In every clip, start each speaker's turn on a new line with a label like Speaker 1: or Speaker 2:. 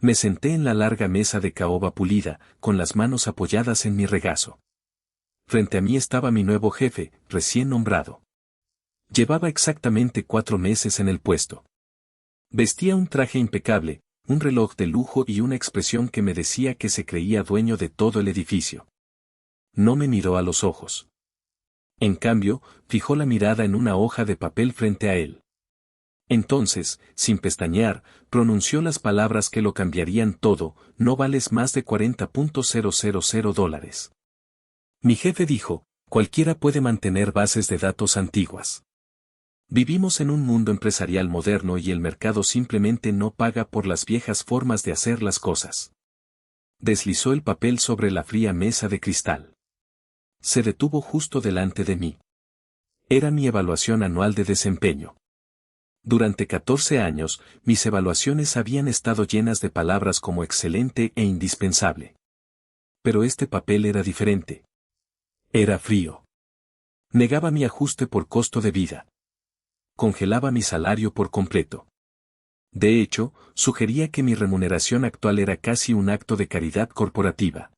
Speaker 1: Me senté en la larga mesa de caoba pulida, con las manos apoyadas en mi regazo. Frente a mí estaba mi nuevo jefe, recién nombrado. Llevaba exactamente 4 meses en el puesto. Vestía un traje impecable, un reloj de lujo y una expresión que me decía que se creía dueño de todo el edificio. No me miró a los ojos. En cambio, fijó la mirada en una hoja de papel frente a él. Entonces, sin pestañear, pronunció las palabras que lo cambiarían todo: no vales más de $40,000. Mi jefe dijo: cualquiera puede mantener bases de datos antiguas. Vivimos en un mundo empresarial moderno y el mercado simplemente no paga por las viejas formas de hacer las cosas. Deslizó el papel sobre la fría mesa de cristal. Se detuvo justo delante de mí. Era mi evaluación anual de desempeño. Durante 14 años, mis evaluaciones habían estado llenas de palabras como excelente e indispensable. Pero este papel era diferente. Era frío. Negaba mi ajuste por costo de vida. Congelaba mi salario por completo. De hecho, sugería que mi remuneración actual era casi un acto de caridad corporativa.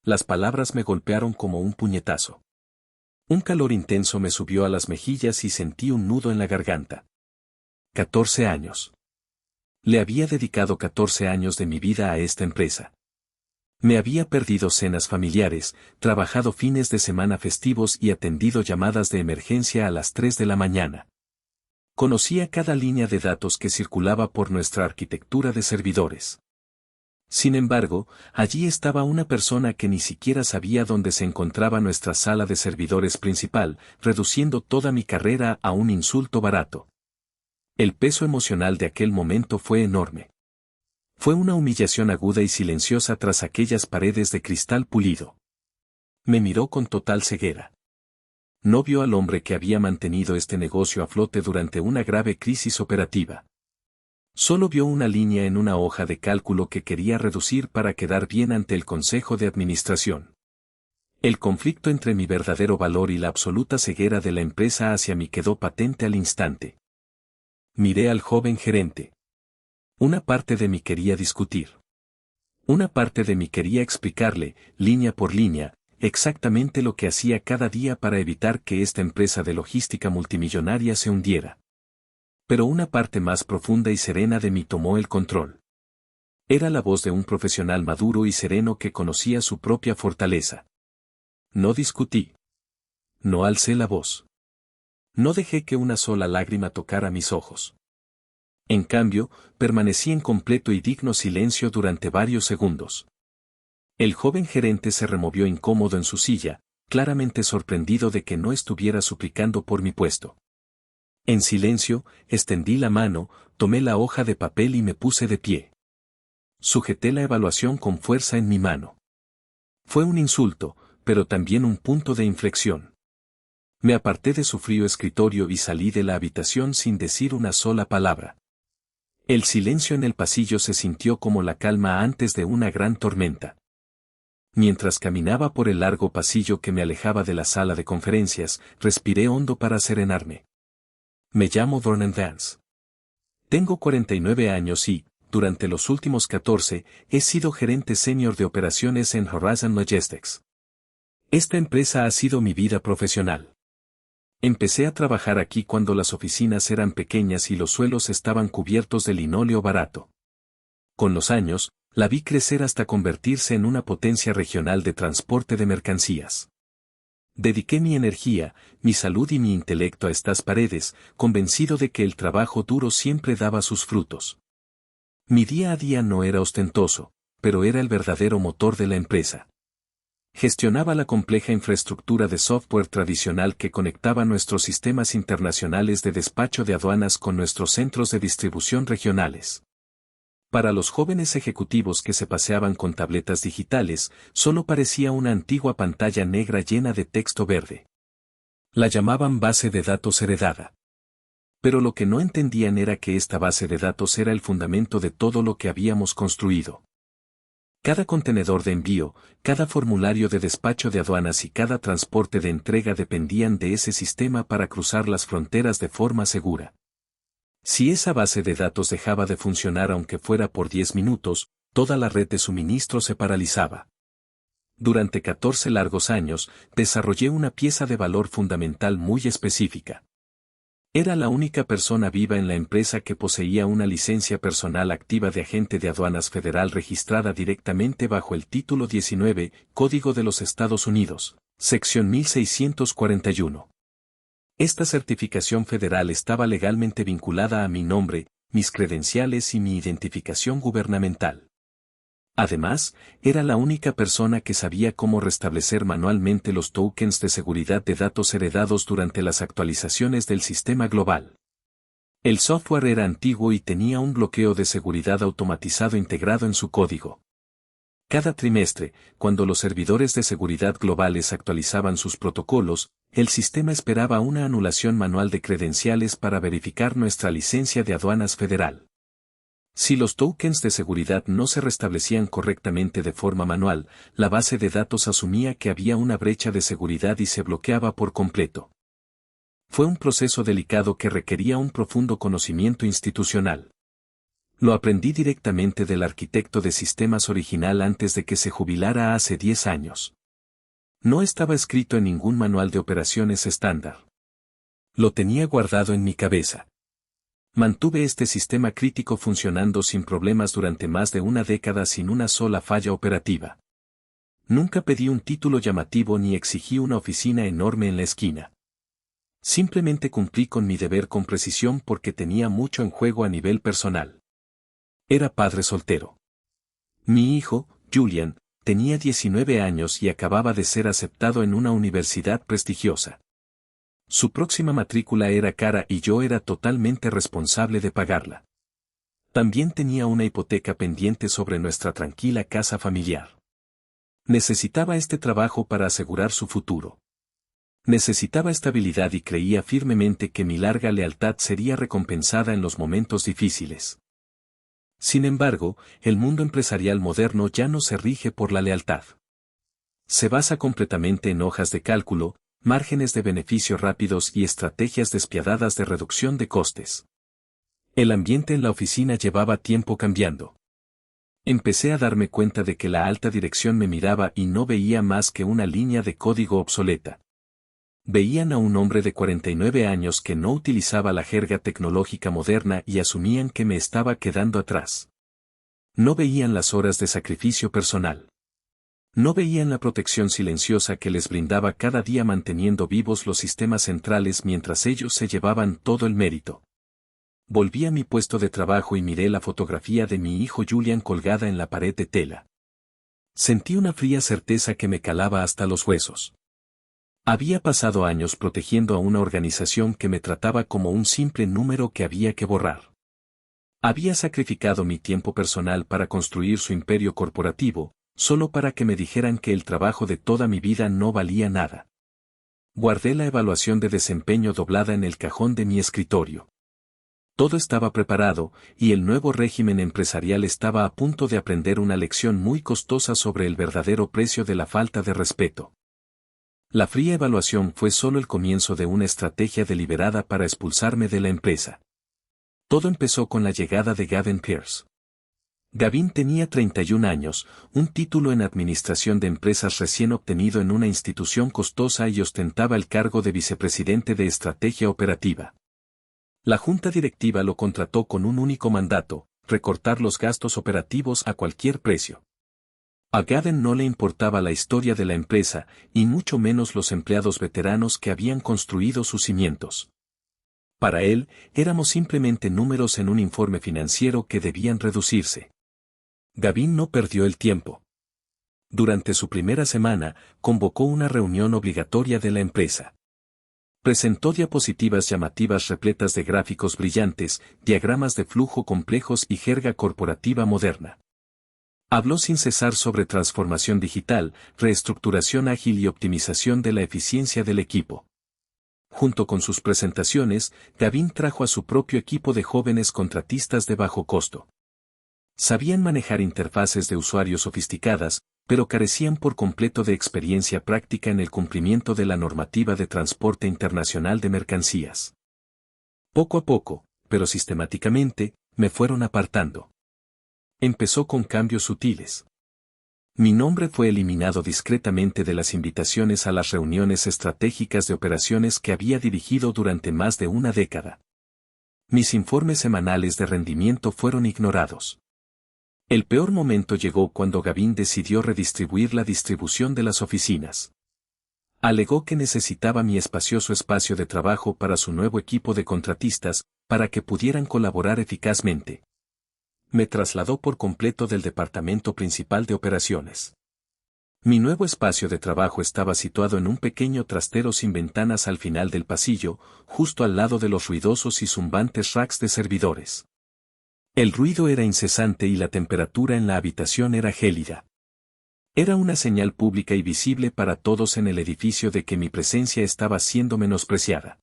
Speaker 1: Las palabras me golpearon como un puñetazo. Un calor intenso me subió a las mejillas y sentí un nudo en la garganta. 14 años. Le había dedicado 14 años de mi vida a esta empresa. Me había perdido cenas familiares, trabajado fines de semana festivos y atendido llamadas de emergencia a las 3 de la mañana. Conocía cada línea de datos que circulaba por nuestra arquitectura de servidores. Sin embargo, allí estaba una persona que ni siquiera sabía dónde se encontraba nuestra sala de servidores principal, reduciendo toda mi carrera a un insulto barato. El peso emocional de aquel momento fue enorme. Fue una humillación aguda y silenciosa tras aquellas paredes de cristal pulido. Me miró con total ceguera. No vio al hombre que había mantenido este negocio a flote durante una grave crisis operativa. Solo vio una línea en una hoja de cálculo que quería reducir para quedar bien ante el Consejo de Administración. El conflicto entre mi verdadero valor y la absoluta ceguera de la empresa hacia mí quedó patente al instante. Miré al joven gerente. Una parte de mí quería discutir. Una parte de mí quería explicarle, línea por línea, exactamente lo que hacía cada día para evitar que esta empresa de logística multimillonaria se hundiera. Pero una parte más profunda y serena de mí tomó el control. Era la voz de un profesional maduro y sereno que conocía su propia fortaleza. No discutí. No alcé la voz. No dejé que una sola lágrima tocara mis ojos. En cambio, permanecí en completo y digno silencio durante varios segundos. El joven gerente se removió incómodo en su silla, claramente sorprendido de que no estuviera suplicando por mi puesto. En silencio, extendí la mano, tomé la hoja de papel y me puse de pie. Sujeté la evaluación con fuerza en mi mano. Fue un insulto, pero también un punto de inflexión. Me aparté de su frío escritorio y salí de la habitación sin decir una sola palabra. El silencio en el pasillo se sintió como la calma antes de una gran tormenta. Mientras caminaba por el largo pasillo que me alejaba de la sala de conferencias, respiré hondo para serenarme. Me llamo Vernon Vance. Tengo 49 años y, durante los últimos 14, he sido gerente senior de operaciones en Horizon Logistics. Esta empresa ha sido mi vida profesional. Empecé a trabajar aquí cuando las oficinas eran pequeñas y los suelos estaban cubiertos de linóleo barato. Con los años, la vi crecer hasta convertirse en una potencia regional de transporte de mercancías. Dediqué mi energía, mi salud y mi intelecto a estas paredes, convencido de que el trabajo duro siempre daba sus frutos. Mi día a día no era ostentoso, pero era el verdadero motor de la empresa. Gestionaba la compleja infraestructura de software tradicional que conectaba nuestros sistemas internacionales de despacho de aduanas con nuestros centros de distribución regionales. Para los jóvenes ejecutivos que se paseaban con tabletas digitales, solo parecía una antigua pantalla negra llena de texto verde. La llamaban base de datos heredada. Pero lo que no entendían era que esta base de datos era el fundamento de todo lo que habíamos construido. Cada contenedor de envío, cada formulario de despacho de aduanas y cada transporte de entrega dependían de ese sistema para cruzar las fronteras de forma segura. Si esa base de datos dejaba de funcionar aunque fuera por 10 minutos, toda la red de suministro se paralizaba. Durante 14 largos años, desarrollé una pieza de valor fundamental muy específica. Era la única persona viva en la empresa que poseía una licencia personal activa de agente de aduanas federal registrada directamente bajo el título 19, Código de los Estados Unidos, sección 1641. Esta certificación federal estaba legalmente vinculada a mi nombre, mis credenciales y mi identificación gubernamental. Además, era la única persona que sabía cómo restablecer manualmente los tokens de seguridad de datos heredados durante las actualizaciones del sistema global. El software era antiguo y tenía un bloqueo de seguridad automatizado integrado en su código. Cada trimestre, cuando los servidores de seguridad globales actualizaban sus protocolos, el sistema esperaba una anulación manual de credenciales para verificar nuestra licencia de aduanas federal. Si los tokens de seguridad no se restablecían correctamente de forma manual, la base de datos asumía que había una brecha de seguridad y se bloqueaba por completo. Fue un proceso delicado que requería un profundo conocimiento institucional. Lo aprendí directamente del arquitecto de sistemas original antes de que se jubilara hace 10 años. No estaba escrito en ningún manual de operaciones estándar. Lo tenía guardado en mi cabeza. Mantuve este sistema crítico funcionando sin problemas durante más de una década sin una sola falla operativa. Nunca pedí un título llamativo ni exigí una oficina enorme en la esquina. Simplemente cumplí con mi deber con precisión porque tenía mucho en juego a nivel personal. Era padre soltero. Mi hijo, Julian, tenía 19 años y acababa de ser aceptado en una universidad prestigiosa. Su próxima matrícula era cara y yo era totalmente responsable de pagarla. También tenía una hipoteca pendiente sobre nuestra tranquila casa familiar. Necesitaba este trabajo para asegurar su futuro. Necesitaba estabilidad y creía firmemente que mi larga lealtad sería recompensada en los momentos difíciles. Sin embargo, el mundo empresarial moderno ya no se rige por la lealtad. Se basa completamente en hojas de cálculo, márgenes de beneficio rápidos y estrategias despiadadas de reducción de costes. El ambiente en la oficina llevaba tiempo cambiando. Empecé a darme cuenta de que la alta dirección me miraba y no veía más que una línea de código obsoleta. Veían a un hombre de 49 años que no utilizaba la jerga tecnológica moderna y asumían que me estaba quedando atrás. No veían las horas de sacrificio personal. No veían la protección silenciosa que les brindaba cada día manteniendo vivos los sistemas centrales mientras ellos se llevaban todo el mérito. Volví a mi puesto de trabajo y miré la fotografía de mi hijo Julian colgada en la pared de tela. Sentí una fría certeza que me calaba hasta los huesos. Había pasado años protegiendo a una organización que me trataba como un simple número que había que borrar. Había sacrificado mi tiempo personal para construir su imperio corporativo, solo para que me dijeran que el trabajo de toda mi vida no valía nada. Guardé la evaluación de desempeño doblada en el cajón de mi escritorio. Todo estaba preparado, y el nuevo régimen empresarial estaba a punto de aprender una lección muy costosa sobre el verdadero precio de la falta de respeto. La fría evaluación fue solo el comienzo de una estrategia deliberada para expulsarme de la empresa. Todo empezó con la llegada de Gavin Pierce. Gavin tenía 31 años, un título en administración de empresas recién obtenido en una institución costosa y ostentaba el cargo de vicepresidente de estrategia operativa. La junta directiva lo contrató con un único mandato: recortar los gastos operativos a cualquier precio. A Gavin no le importaba la historia de la empresa, y mucho menos los empleados veteranos que habían construido sus cimientos. Para él, éramos simplemente números en un informe financiero que debían reducirse. Gavin no perdió el tiempo. Durante su primera semana, convocó una reunión obligatoria de la empresa. Presentó diapositivas llamativas repletas de gráficos brillantes, diagramas de flujo complejos y jerga corporativa moderna. Habló sin cesar sobre transformación digital, reestructuración ágil y optimización de la eficiencia del equipo. Junto con sus presentaciones, Gavin trajo a su propio equipo de jóvenes contratistas de bajo costo. Sabían manejar interfaces de usuario sofisticadas, pero carecían por completo de experiencia práctica en el cumplimiento de la normativa de transporte internacional de mercancías. Poco a poco, pero sistemáticamente, me fueron apartando. Empezó con cambios sutiles. Mi nombre fue eliminado discretamente de las invitaciones a las reuniones estratégicas de operaciones que había dirigido durante más de una década. Mis informes semanales de rendimiento fueron ignorados. El peor momento llegó cuando Gavin decidió redistribuir la distribución de las oficinas. Alegó que necesitaba mi espacioso espacio de trabajo para su nuevo equipo de contratistas, para que pudieran colaborar eficazmente. Me trasladó por completo del departamento principal de operaciones. Mi nuevo espacio de trabajo estaba situado en un pequeño trastero sin ventanas al final del pasillo, justo al lado de los ruidosos y zumbantes racks de servidores. El ruido era incesante y la temperatura en la habitación era gélida. Era una señal pública y visible para todos en el edificio de que mi presencia estaba siendo menospreciada.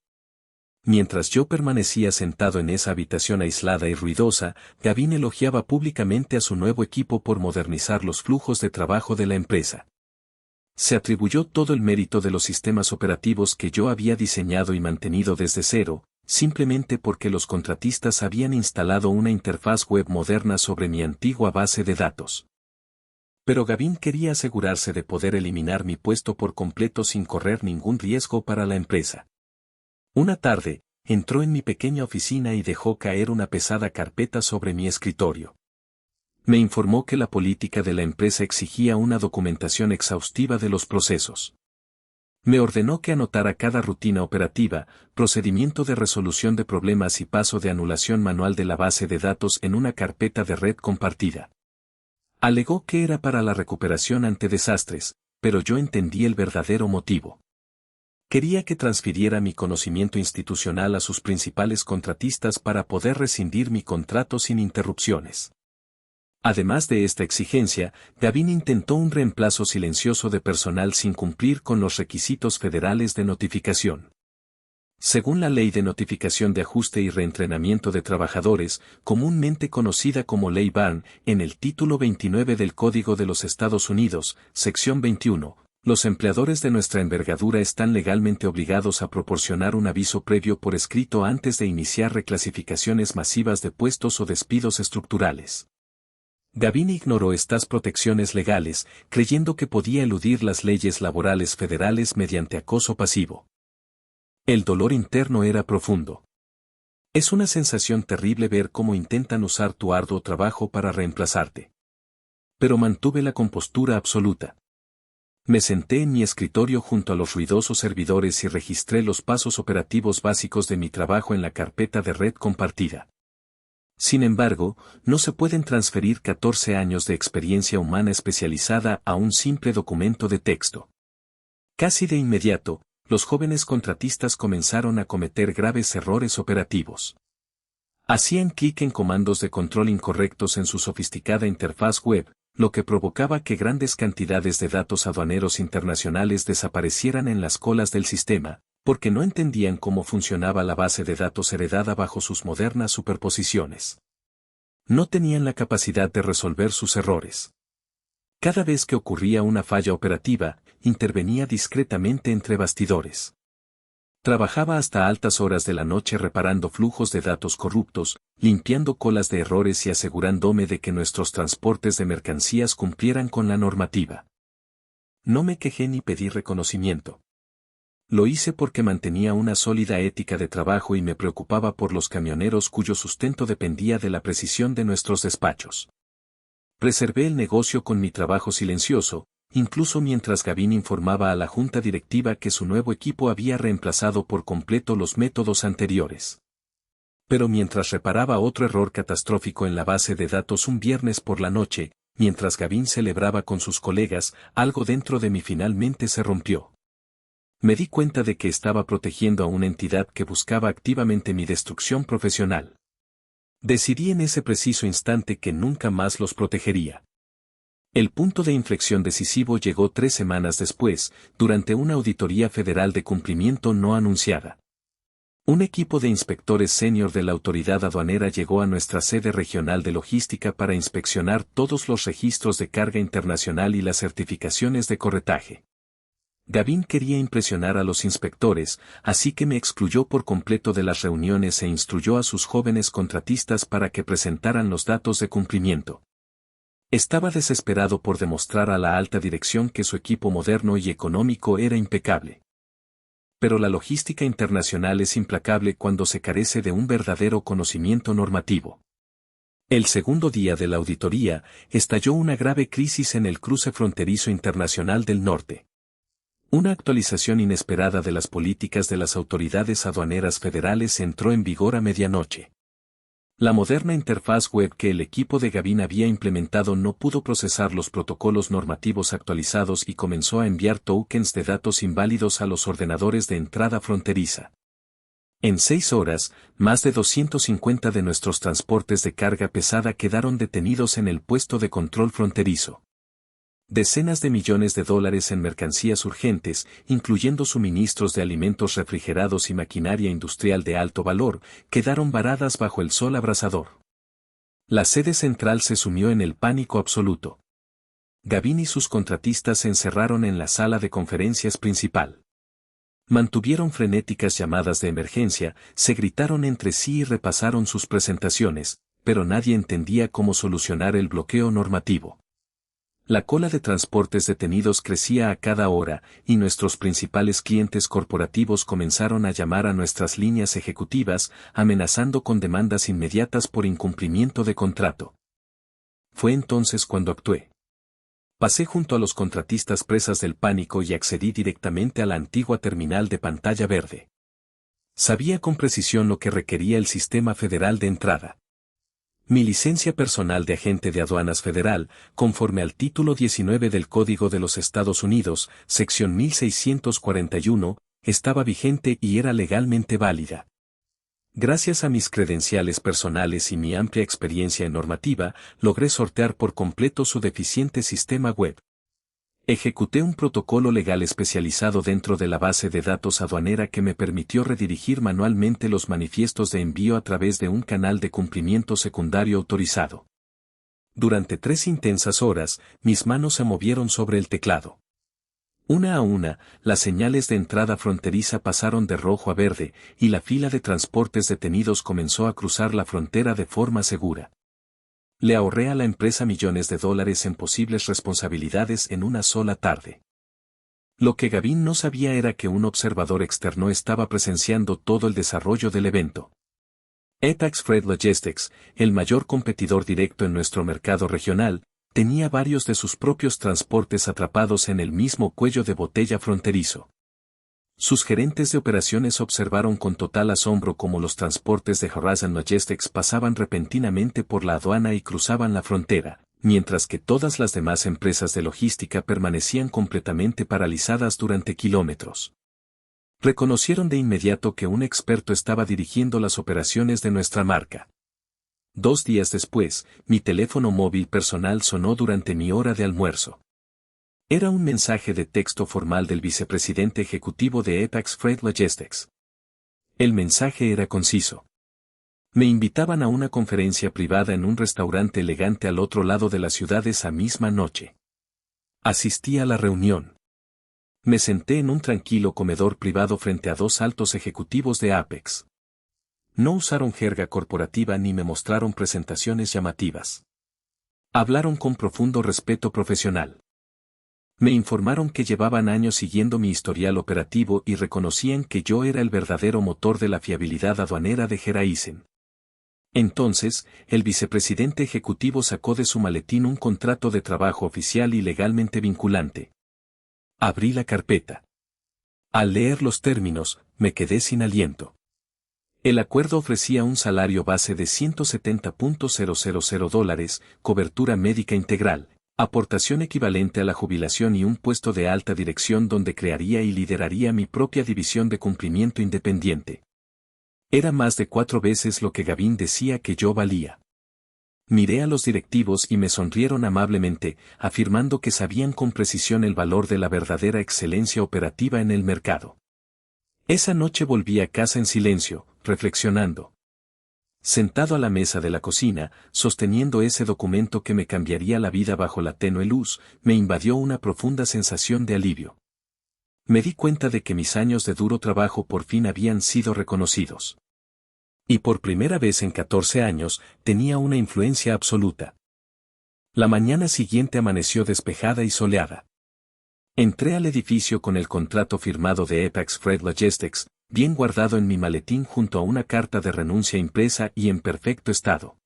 Speaker 1: Mientras yo permanecía sentado en esa habitación aislada y ruidosa, Gavin elogiaba públicamente a su nuevo equipo por modernizar los flujos de trabajo de la empresa. Se atribuyó todo el mérito de los sistemas operativos que yo había diseñado y mantenido desde cero, simplemente porque los contratistas habían instalado una interfaz web moderna sobre mi antigua base de datos. Pero Gavin quería asegurarse de poder eliminar mi puesto por completo sin correr ningún riesgo para la empresa. Una tarde, entró en mi pequeña oficina y dejó caer una pesada carpeta sobre mi escritorio. Me informó que la política de la empresa exigía una documentación exhaustiva de los procesos. Me ordenó que anotara cada rutina operativa, procedimiento de resolución de problemas y paso de anulación manual de la base de datos en una carpeta de red compartida. Alegó que era para la recuperación ante desastres, pero yo entendí el verdadero motivo. Quería que transfiriera mi conocimiento institucional a sus principales contratistas para poder rescindir mi contrato sin interrupciones. Además de esta exigencia, Gavin intentó un reemplazo silencioso de personal sin cumplir con los requisitos federales de notificación. Según la Ley de Notificación de Ajuste y Reentrenamiento de Trabajadores, comúnmente conocida como Ley Barn, en el título 29 del Código de los Estados Unidos, sección 21, los empleadores de nuestra envergadura están legalmente obligados a proporcionar un aviso previo por escrito antes de iniciar reclasificaciones masivas de puestos o despidos estructurales. Gavin ignoró estas protecciones legales, creyendo que podía eludir las leyes laborales federales mediante acoso pasivo. El dolor interno era profundo. Es una sensación terrible ver cómo intentan usar tu arduo trabajo para reemplazarte. Pero mantuve la compostura absoluta. Me senté en mi escritorio junto a los ruidosos servidores y registré los pasos operativos básicos de mi trabajo en la carpeta de red compartida. Sin embargo, no se pueden transferir 14 años de experiencia humana especializada a un simple documento de texto. Casi de inmediato, los jóvenes contratistas comenzaron a cometer graves errores operativos. Hacían clic en comandos de control incorrectos en su sofisticada interfaz web, lo que provocaba que grandes cantidades de datos aduaneros internacionales desaparecieran en las colas del sistema, porque no entendían cómo funcionaba la base de datos heredada bajo sus modernas superposiciones. No tenían la capacidad de resolver sus errores. Cada vez que ocurría una falla operativa, intervenía discretamente entre bastidores. Trabajaba hasta altas horas de la noche reparando flujos de datos corruptos, limpiando colas de errores y asegurándome de que nuestros transportes de mercancías cumplieran con la normativa. No me quejé ni pedí reconocimiento. Lo hice porque mantenía una sólida ética de trabajo y me preocupaba por los camioneros cuyo sustento dependía de la precisión de nuestros despachos. Preservé el negocio con mi trabajo silencioso, incluso mientras Gavin informaba a la junta directiva que su nuevo equipo había reemplazado por completo los métodos anteriores. Pero mientras reparaba otro error catastrófico en la base de datos un viernes por la noche, mientras Gavin celebraba con sus colegas, algo dentro de mí finalmente se rompió. Me di cuenta de que estaba protegiendo a una entidad que buscaba activamente mi destrucción profesional. Decidí en ese preciso instante que nunca más los protegería. El punto de inflexión decisivo llegó 3 semanas después, durante una auditoría federal de cumplimiento no anunciada. Un equipo de inspectores senior de la autoridad aduanera llegó a nuestra sede regional de logística para inspeccionar todos los registros de carga internacional y las certificaciones de corretaje. Gavin quería impresionar a los inspectores, así que me excluyó por completo de las reuniones e instruyó a sus jóvenes contratistas para que presentaran los datos de cumplimiento. Estaba desesperado por demostrar a la alta dirección que su equipo moderno y económico era impecable. Pero la logística internacional es implacable cuando se carece de un verdadero conocimiento normativo. El segundo día de la auditoría, estalló una grave crisis en el cruce fronterizo internacional del norte. Una actualización inesperada de las políticas de las autoridades aduaneras federales entró en vigor a medianoche. La moderna interfaz web que el equipo de Gavin había implementado no pudo procesar los protocolos normativos actualizados y comenzó a enviar tokens de datos inválidos a los ordenadores de entrada fronteriza. En 6 horas, más de 250 de nuestros transportes de carga pesada quedaron detenidos en el puesto de control fronterizo. Decenas de millones de dólares en mercancías urgentes, incluyendo suministros de alimentos refrigerados y maquinaria industrial de alto valor, quedaron varadas bajo el sol abrasador. La sede central se sumió en el pánico absoluto. Gavin y sus contratistas se encerraron en la sala de conferencias principal. Mantuvieron frenéticas llamadas de emergencia, se gritaron entre sí y repasaron sus presentaciones, pero nadie entendía cómo solucionar el bloqueo normativo. La cola de transportes detenidos crecía a cada hora, y nuestros principales clientes corporativos comenzaron a llamar a nuestras líneas ejecutivas, amenazando con demandas inmediatas por incumplimiento de contrato. Fue entonces cuando actué. Pasé junto a los contratistas presas del pánico y accedí directamente a la antigua terminal de pantalla verde. Sabía con precisión lo que requería el sistema federal de entrada. Mi licencia personal de agente de aduanas federal, conforme al título 19 del Código de los Estados Unidos, sección 1641, estaba vigente y era legalmente válida. Gracias a mis credenciales personales y mi amplia experiencia en normativa, logré sortear por completo su deficiente sistema web. Ejecuté un protocolo legal especializado dentro de la base de datos aduanera que me permitió redirigir manualmente los manifiestos de envío a través de un canal de cumplimiento secundario autorizado. Durante 3 intensas horas, mis manos se movieron sobre el teclado. Una a una, las señales de entrada fronteriza pasaron de rojo a verde, y la fila de transportes detenidos comenzó a cruzar la frontera de forma segura. Le ahorré a la empresa millones de dólares en posibles responsabilidades en una sola tarde. Lo que Gavin no sabía era que un observador externo estaba presenciando todo el desarrollo del evento. Apex Freight Logistics, el mayor competidor directo en nuestro mercado regional, tenía varios de sus propios transportes atrapados en el mismo cuello de botella fronterizo. Sus gerentes de operaciones observaron con total asombro cómo los transportes de Horizon Logistics pasaban repentinamente por la aduana y cruzaban la frontera, mientras que todas las demás empresas de logística permanecían completamente paralizadas durante kilómetros. Reconocieron de inmediato que un experto estaba dirigiendo las operaciones de nuestra marca. 2 días después, mi teléfono móvil personal sonó durante mi hora de almuerzo. Era un mensaje de texto formal del vicepresidente ejecutivo de Apex Freight Logistics. El mensaje era conciso. Me invitaban a una conferencia privada en un restaurante elegante al otro lado de la ciudad esa misma noche. Asistí a la reunión. Me senté en un tranquilo comedor privado frente a 2 altos ejecutivos de Apex. No usaron jerga corporativa ni me mostraron presentaciones llamativas. Hablaron con profundo respeto profesional. Me informaron que llevaban años siguiendo mi historial operativo y reconocían que yo era el verdadero motor de la fiabilidad aduanera de Horizon. Entonces, el vicepresidente ejecutivo sacó de su maletín un contrato de trabajo oficial y legalmente vinculante. Abrí la carpeta. Al leer los términos, me quedé sin aliento. El acuerdo ofrecía un salario base de $170,000, cobertura médica integral, aportación equivalente a la jubilación y un puesto de alta dirección donde crearía y lideraría mi propia división de cumplimiento independiente. Era más de 4 veces lo que Gavin decía que yo valía. Miré a los directivos y me sonrieron amablemente, afirmando que sabían con precisión el valor de la verdadera excelencia operativa en el mercado. Esa noche volví a casa en silencio, reflexionando. Sentado a la mesa de la cocina, sosteniendo ese documento que me cambiaría la vida bajo la tenue luz, me invadió una profunda sensación de alivio. Me di cuenta de que mis años de duro trabajo por fin habían sido reconocidos. Y por primera vez en 14 años, tenía una influencia absoluta. La mañana siguiente amaneció despejada y soleada. Entré al edificio con el contrato firmado de Apex Freight Logistics, bien guardado en mi maletín junto a una carta de renuncia impresa y en perfecto estado.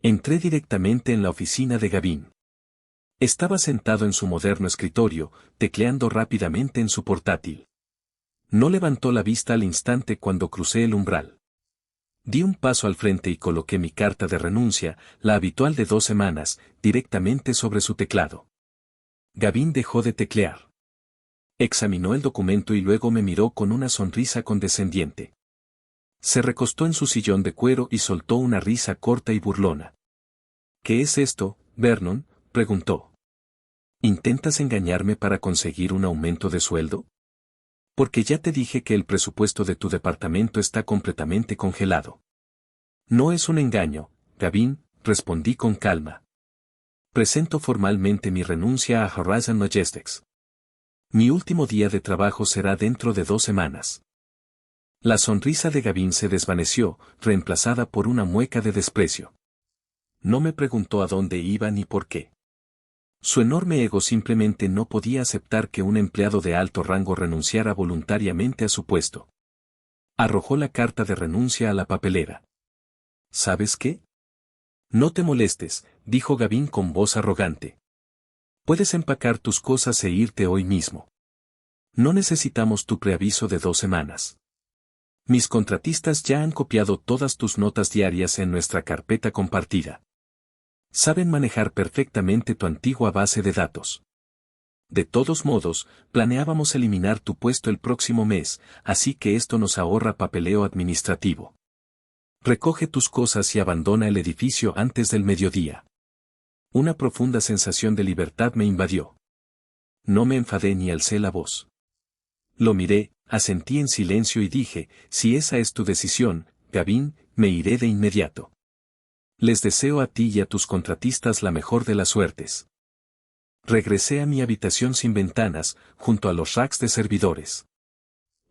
Speaker 1: Entré directamente en la oficina de Gavin. Estaba sentado en su moderno escritorio, tecleando rápidamente en su portátil. No levantó la vista al instante cuando crucé el umbral. Di un paso al frente y coloqué mi carta de renuncia, la habitual de 2 semanas, directamente sobre su teclado. Gavin dejó de teclear. Examinó el documento y luego me miró con una sonrisa condescendiente. Se recostó en su sillón de cuero y soltó una risa corta y burlona. ¿Qué es esto, Vernon?, preguntó. ¿Intentas engañarme para conseguir un aumento de sueldo? Porque ya te dije que el presupuesto de tu departamento está completamente congelado. No es un engaño, Gavin, respondí con calma. Presento formalmente mi renuncia a Horizon Logistics. Mi último día de trabajo será dentro de 2 semanas. La sonrisa de Gavin se desvaneció, reemplazada por una mueca de desprecio. No me preguntó a dónde iba ni por qué. Su enorme ego simplemente no podía aceptar que un empleado de alto rango renunciara voluntariamente a su puesto. Arrojó la carta de renuncia a la papelera. ¿Sabes qué? No te molestes, dijo Gavin con voz arrogante. Puedes empacar tus cosas e irte hoy mismo. No necesitamos tu preaviso de 2 semanas. Mis contratistas ya han copiado todas tus notas diarias en nuestra carpeta compartida. Saben manejar perfectamente tu antigua base de datos. De todos modos, planeábamos eliminar tu puesto el próximo mes, así que esto nos ahorra papeleo administrativo. Recoge tus cosas y abandona el edificio antes del mediodía. Una profunda sensación de libertad me invadió. No me enfadé ni alcé la voz. Lo miré, asentí en silencio y dije, si esa es tu decisión, Gavin, me iré de inmediato. Les deseo a ti y a tus contratistas la mejor de las suertes. Regresé a mi habitación sin ventanas, junto a los racks de servidores.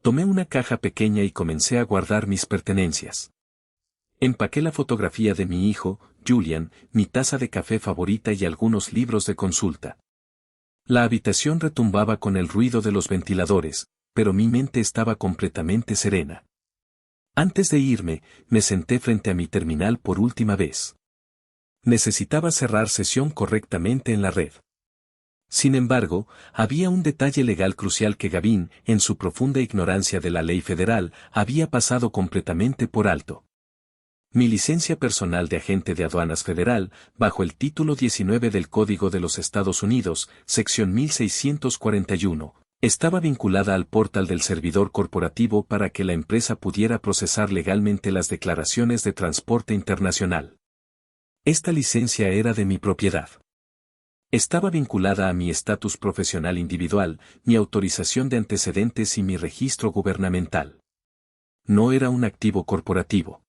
Speaker 1: Tomé una caja pequeña y comencé a guardar mis pertenencias. Empaqué la fotografía de mi hijo, Julian, mi taza de café favorita y algunos libros de consulta. La habitación retumbaba con el ruido de los ventiladores, pero mi mente estaba completamente serena. Antes de irme, me senté frente a mi terminal por última vez. Necesitaba cerrar sesión correctamente en la red. Sin embargo, había un detalle legal crucial que Gavin, en su profunda ignorancia de la ley federal, había pasado completamente por alto. Mi licencia personal de agente de aduanas federal, bajo el título 19 del Código de los Estados Unidos, sección 1641, estaba vinculada al portal del servidor corporativo para que la empresa pudiera procesar legalmente las declaraciones de transporte internacional. Esta licencia era de mi propiedad. Estaba vinculada a mi estatus profesional individual, mi autorización de antecedentes y mi registro gubernamental. No era un activo corporativo.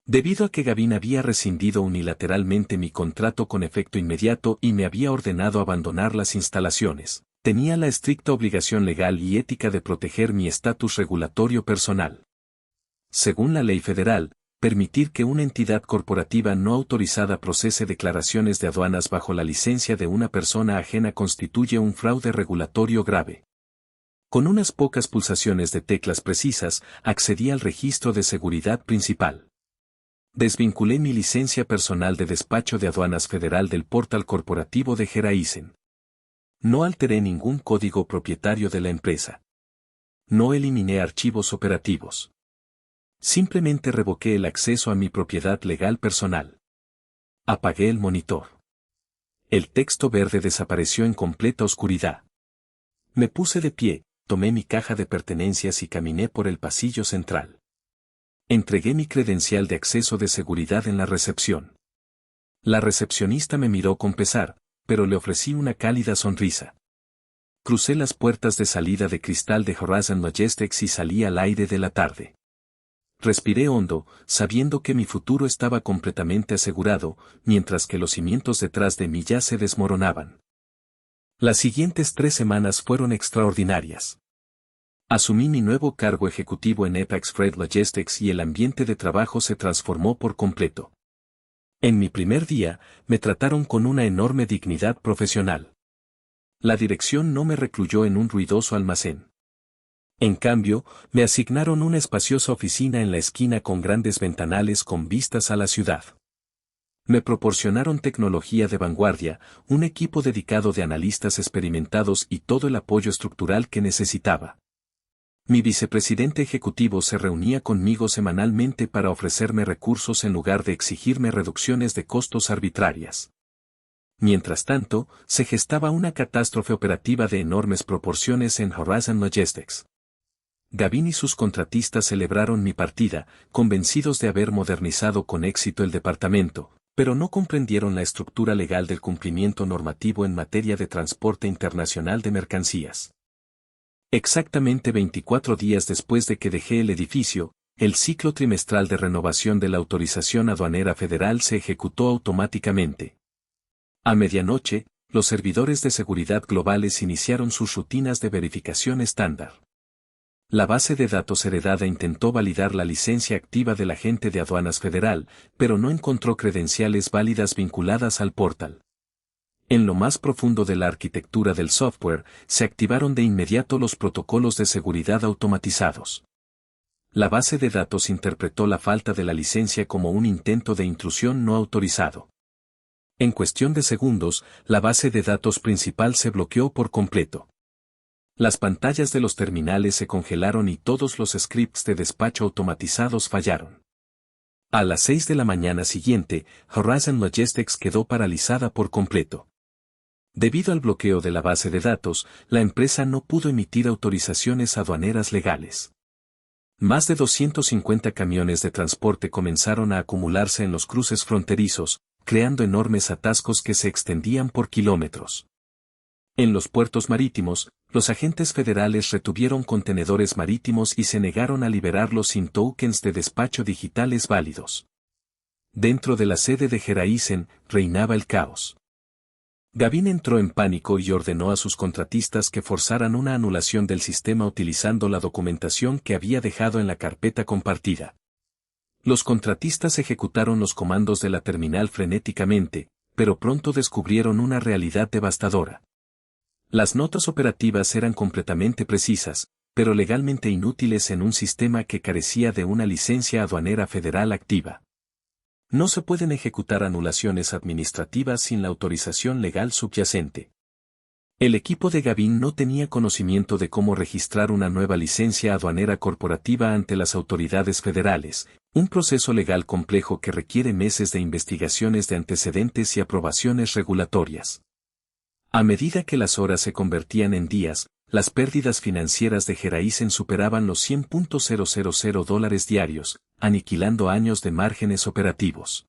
Speaker 1: Debido a que Gavin había rescindido unilateralmente mi contrato con efecto inmediato y me había ordenado abandonar las instalaciones, tenía la estricta obligación legal y ética de proteger mi estatus regulatorio personal. Según la ley federal, permitir que una entidad corporativa no autorizada procese declaraciones de aduanas bajo la licencia de una persona ajena constituye un fraude regulatorio grave. Con unas pocas pulsaciones de teclas precisas, accedí al registro de seguridad principal. Desvinculé mi licencia personal de despacho de aduanas federal del portal corporativo de Horizon. No alteré ningún código propietario de la empresa. No eliminé archivos operativos. Simplemente revoqué el acceso a mi propiedad legal personal. Apagué el monitor. El texto verde desapareció en completa oscuridad. Me puse de pie, tomé mi caja de pertenencias y caminé por el pasillo central. Entregué mi credencial de acceso de seguridad en la recepción. La recepcionista me miró con pesar, pero le ofrecí una cálida sonrisa. Crucé las puertas de salida de cristal de Horizon Logistics y salí al aire de la tarde. Respiré hondo, sabiendo que mi futuro estaba completamente asegurado, mientras que los cimientos detrás de mí ya se desmoronaban. Las siguientes 3 semanas fueron extraordinarias. Asumí mi nuevo cargo ejecutivo en Apex Freight Logistics y el ambiente de trabajo se transformó por completo. En mi primer día, me trataron con una enorme dignidad profesional. La dirección no me recluyó en un ruidoso almacén. En cambio, me asignaron una espaciosa oficina en la esquina con grandes ventanales con vistas a la ciudad. Me proporcionaron tecnología de vanguardia, un equipo dedicado de analistas experimentados y todo el apoyo estructural que necesitaba. Mi vicepresidente ejecutivo se reunía conmigo semanalmente para ofrecerme recursos en lugar de exigirme reducciones de costos arbitrarias. Mientras tanto, se gestaba una catástrofe operativa de enormes proporciones en Horizon Logistics. Gavin y sus contratistas celebraron mi partida, convencidos de haber modernizado con éxito el departamento, pero no comprendieron la estructura legal del cumplimiento normativo en materia de transporte internacional de mercancías. Exactamente 24 días después de que dejé el edificio, el ciclo trimestral de renovación de la autorización aduanera federal se ejecutó automáticamente. A medianoche, los servidores de seguridad globales iniciaron sus rutinas de verificación estándar. La base de datos heredada intentó validar la licencia activa del agente de aduanas federal, pero no encontró credenciales válidas vinculadas al portal. En lo más profundo de la arquitectura del software, se activaron de inmediato los protocolos de seguridad automatizados. La base de datos interpretó la falta de la licencia como un intento de intrusión no autorizado. En cuestión de segundos, la base de datos principal se bloqueó por completo. Las pantallas de los terminales se congelaron y todos los scripts de despacho automatizados fallaron. A las 6 de la mañana siguiente, Horizon Logistics quedó paralizada por completo. Debido al bloqueo de la base de datos, la empresa no pudo emitir autorizaciones aduaneras legales. Más de 250 camiones de transporte comenzaron a acumularse en los cruces fronterizos, creando enormes atascos que se extendían por kilómetros. En los puertos marítimos, los agentes federales retuvieron contenedores marítimos y se negaron a liberarlos sin tokens de despacho digitales válidos. Dentro de la sede de Horizon, reinaba el caos. Gavin entró en pánico y ordenó a sus contratistas que forzaran una anulación del sistema utilizando la documentación que había dejado en la carpeta compartida. Los contratistas ejecutaron los comandos de la terminal frenéticamente, pero pronto descubrieron una realidad devastadora. Las notas operativas eran completamente precisas, pero legalmente inútiles en un sistema que carecía de una licencia aduanera federal activa. No se pueden ejecutar anulaciones administrativas sin la autorización legal subyacente. El equipo de Gavin no tenía conocimiento de cómo registrar una nueva licencia aduanera corporativa ante las autoridades federales, un proceso legal complejo que requiere meses de investigaciones de antecedentes y aprobaciones regulatorias. A medida que las horas se convertían en días, las pérdidas financieras de Horizon superaban los $100,000 diarios, aniquilando años de márgenes operativos.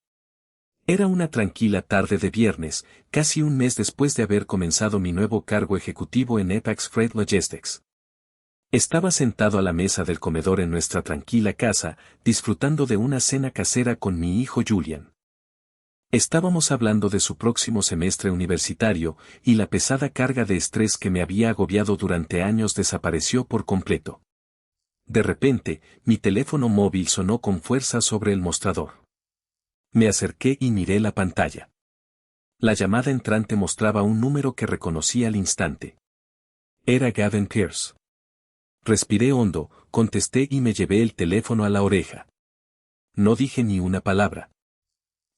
Speaker 1: Era una tranquila tarde de viernes, casi un mes después de haber comenzado mi nuevo cargo ejecutivo en Apex Freight Logistics. Estaba sentado a la mesa del comedor en nuestra tranquila casa, disfrutando de una cena casera con mi hijo Julian. Estábamos hablando de su próximo semestre universitario, y la pesada carga de estrés que me había agobiado durante años desapareció por completo. De repente, mi teléfono móvil sonó con fuerza sobre el mostrador. Me acerqué y miré la pantalla. La llamada entrante mostraba un número que reconocí al instante. Era Gavin Pierce. Respiré hondo, contesté y me llevé el teléfono a la oreja. No dije ni una palabra.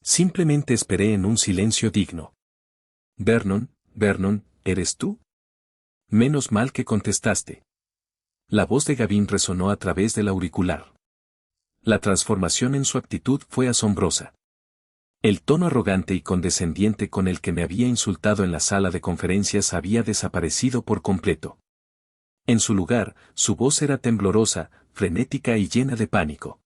Speaker 1: Simplemente esperé en un silencio digno. Vernon, ¿eres tú? Menos mal que contestaste. La voz de Gavin resonó a través del auricular. La transformación en su actitud fue asombrosa. El tono arrogante y condescendiente con el que me había insultado en la sala de conferencias había desaparecido por completo. En su lugar, su voz era temblorosa, frenética y llena de pánico.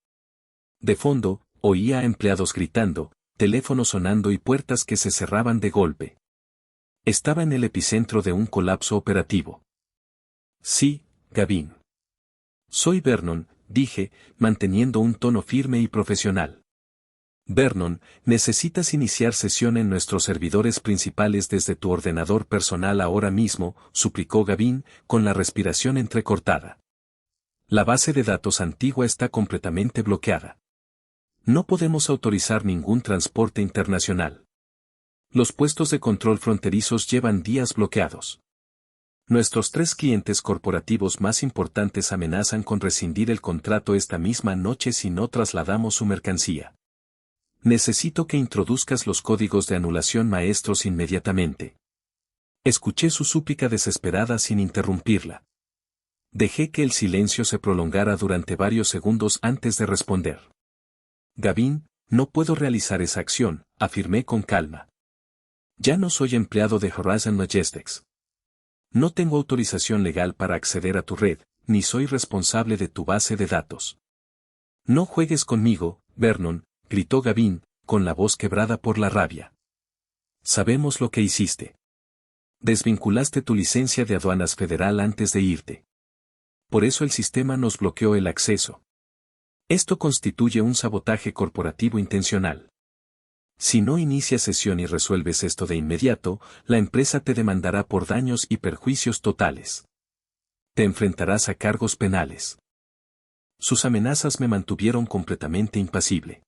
Speaker 1: De fondo, oía a empleados gritando, teléfono sonando y puertas que se cerraban de golpe. Estaba en el epicentro de un colapso operativo. Sí, Gavin. Soy Vernon, dije, manteniendo un tono firme y profesional. Vernon, necesitas iniciar sesión en nuestros servidores principales desde tu ordenador personal ahora mismo, suplicó Gavin, con la respiración entrecortada. La base de datos antigua está completamente bloqueada. No podemos autorizar ningún transporte internacional. Los puestos de control fronterizos llevan días bloqueados. Nuestros 3 clientes corporativos más importantes amenazan con rescindir el contrato esta misma noche si no trasladamos su mercancía. Necesito que introduzcas los códigos de anulación maestros inmediatamente. Escuché su súplica desesperada sin interrumpirla. Dejé que el silencio se prolongara durante varios segundos antes de responder. Gavin, no puedo realizar esa acción, afirmé con calma. Ya no soy empleado de Horizon Logistics. No tengo autorización legal para acceder a tu red, ni soy responsable de tu base de datos. No juegues conmigo, Vernon, gritó Gavin, con la voz quebrada por la rabia. Sabemos lo que hiciste. Desvinculaste tu licencia de aduanas federal antes de irte. Por eso el sistema nos bloqueó el acceso. Esto constituye un sabotaje corporativo intencional. Si no inicias sesión y resuelves esto de inmediato, la empresa te demandará por daños y perjuicios totales. Te enfrentarás a cargos penales. Sus amenazas me mantuvieron completamente impasible.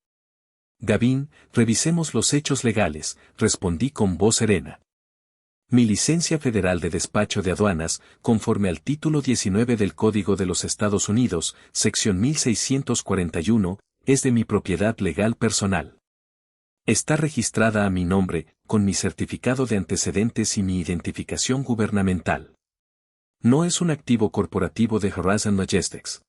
Speaker 1: Gavin, revisemos los hechos legales, respondí con voz serena. Mi licencia federal de despacho de aduanas, conforme al título 19 del Código de los Estados Unidos, sección 1641, es de mi propiedad legal personal. Está registrada a mi nombre, con mi certificado de antecedentes y mi identificación gubernamental. No es un activo corporativo de Horizon Logistics.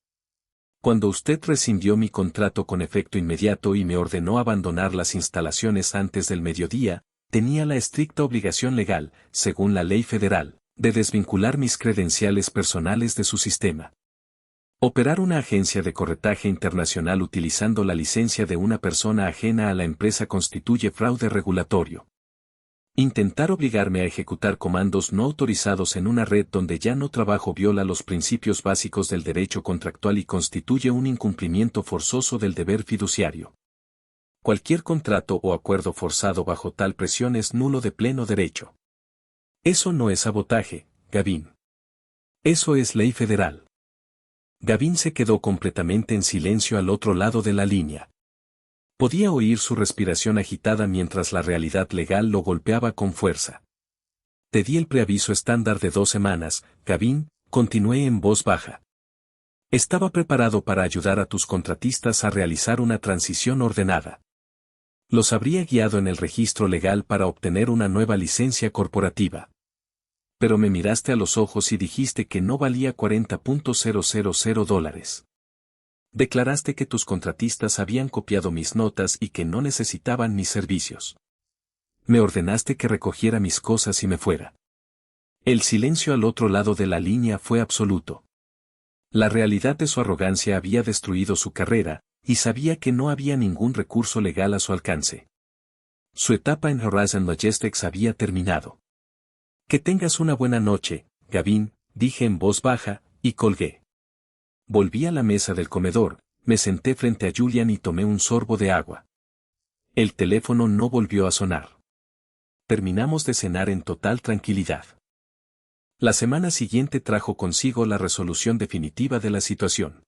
Speaker 1: Cuando usted rescindió mi contrato con efecto inmediato y me ordenó abandonar las instalaciones antes del mediodía, tenía la estricta obligación legal, según la ley federal, de desvincular mis credenciales personales de su sistema. Operar una agencia de corretaje internacional utilizando la licencia de una persona ajena a la empresa constituye fraude regulatorio. Intentar obligarme a ejecutar comandos no autorizados en una red donde ya no trabajo viola los principios básicos del derecho contractual y constituye un incumplimiento forzoso del deber fiduciario. Cualquier contrato o acuerdo forzado bajo tal presión es nulo de pleno derecho. Eso no es sabotaje, Gavin. Eso es ley federal. Gavin se quedó completamente en silencio al otro lado de la línea. Podía oír su respiración agitada mientras la realidad legal lo golpeaba con fuerza. Te di el preaviso estándar de 2 semanas, Gavin, continué en voz baja. Estaba preparado para ayudar a tus contratistas a realizar una transición ordenada. Los habría guiado en el registro legal para obtener una nueva licencia corporativa. Pero me miraste a los ojos y dijiste que no valía $40,000. Declaraste que tus contratistas habían copiado mis notas y que no necesitaban mis servicios. Me ordenaste que recogiera mis cosas y me fuera. El silencio al otro lado de la línea fue absoluto. La realidad de su arrogancia había destruido su carrera, y sabía que no había ningún recurso legal a su alcance. Su etapa en Horizon Logistics había terminado. Que tengas una buena noche, Gavin, dije en voz baja, y colgué. Volví a la mesa del comedor, me senté frente a Julian y tomé un sorbo de agua. El teléfono no volvió a sonar. Terminamos de cenar en total tranquilidad. La semana siguiente trajo consigo la resolución definitiva de la situación.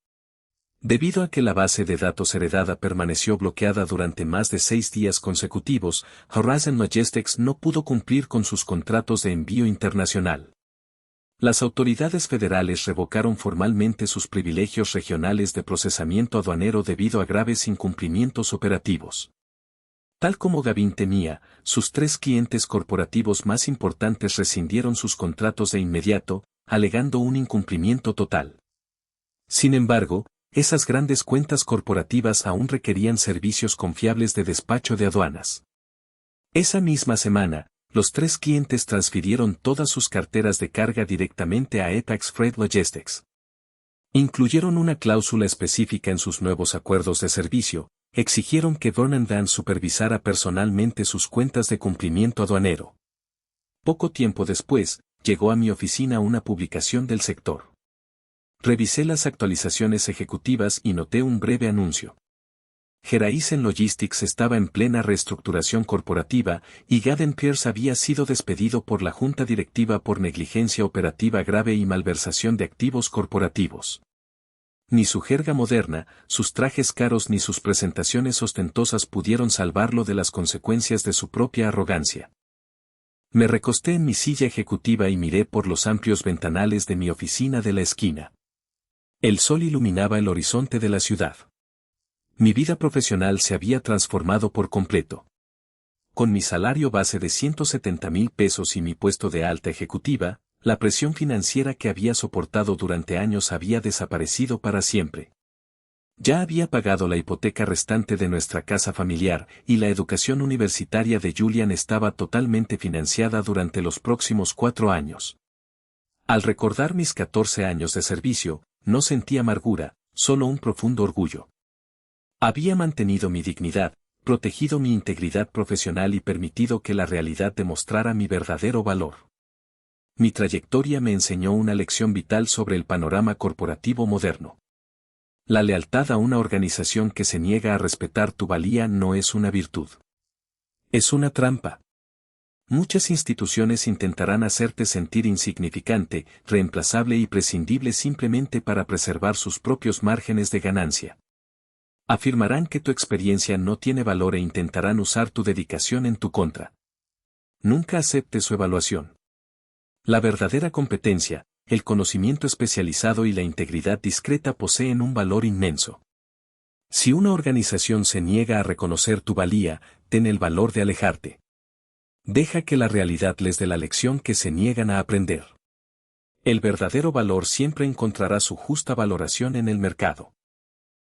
Speaker 1: Debido a que la base de datos heredada permaneció bloqueada durante más de 6 días consecutivos, Horizon Logistics no pudo cumplir con sus contratos de envío internacional. Las autoridades federales revocaron formalmente sus privilegios regionales de procesamiento aduanero debido a graves incumplimientos operativos. Tal como Gavin temía, sus 3 clientes corporativos más importantes rescindieron sus contratos de inmediato, alegando un incumplimiento total. Sin embargo, esas grandes cuentas corporativas aún requerían servicios confiables de despacho de aduanas. Esa misma semana, los 3 clientes transfirieron todas sus carteras de carga directamente a Apex Freight Logistics. Incluyeron una cláusula específica en sus nuevos acuerdos de servicio, exigieron que Vernon Vance supervisara personalmente sus cuentas de cumplimiento aduanero. Poco tiempo después, llegó a mi oficina una publicación del sector. Revisé las actualizaciones ejecutivas y noté un breve anuncio. Geraisen Logistics estaba en plena reestructuración corporativa y Gaden Pierce había sido despedido por la junta directiva por negligencia operativa grave y malversación de activos corporativos. Ni su jerga moderna, sus trajes caros ni sus presentaciones ostentosas pudieron salvarlo de las consecuencias de su propia arrogancia. Me recosté en mi silla ejecutiva y miré por los amplios ventanales de mi oficina de la esquina. El sol iluminaba el horizonte de la ciudad. Mi vida profesional se había transformado por completo. Con mi salario base de 170,000 pesos y mi puesto de alta ejecutiva, la presión financiera que había soportado durante años había desaparecido para siempre. Ya había pagado la hipoteca restante de nuestra casa familiar y la educación universitaria de Julian estaba totalmente financiada durante los próximos 4 años. Al recordar mis 14 años de servicio, no sentí amargura, solo un profundo orgullo. Había mantenido mi dignidad, protegido mi integridad profesional y permitido que la realidad demostrara mi verdadero valor. Mi trayectoria me enseñó una lección vital sobre el panorama corporativo moderno. La lealtad a una organización que se niega a respetar tu valía no es una virtud. Es una trampa. Muchas instituciones intentarán hacerte sentir insignificante, reemplazable y prescindible simplemente para preservar sus propios márgenes de ganancia. Afirmarán que tu experiencia no tiene valor e intentarán usar tu dedicación en tu contra. Nunca aceptes su evaluación. La verdadera competencia, el conocimiento especializado y la integridad discreta poseen un valor inmenso. Si una organización se niega a reconocer tu valía, ten el valor de alejarte. Deja que la realidad les dé la lección que se niegan a aprender. El verdadero valor siempre encontrará su justa valoración en el mercado.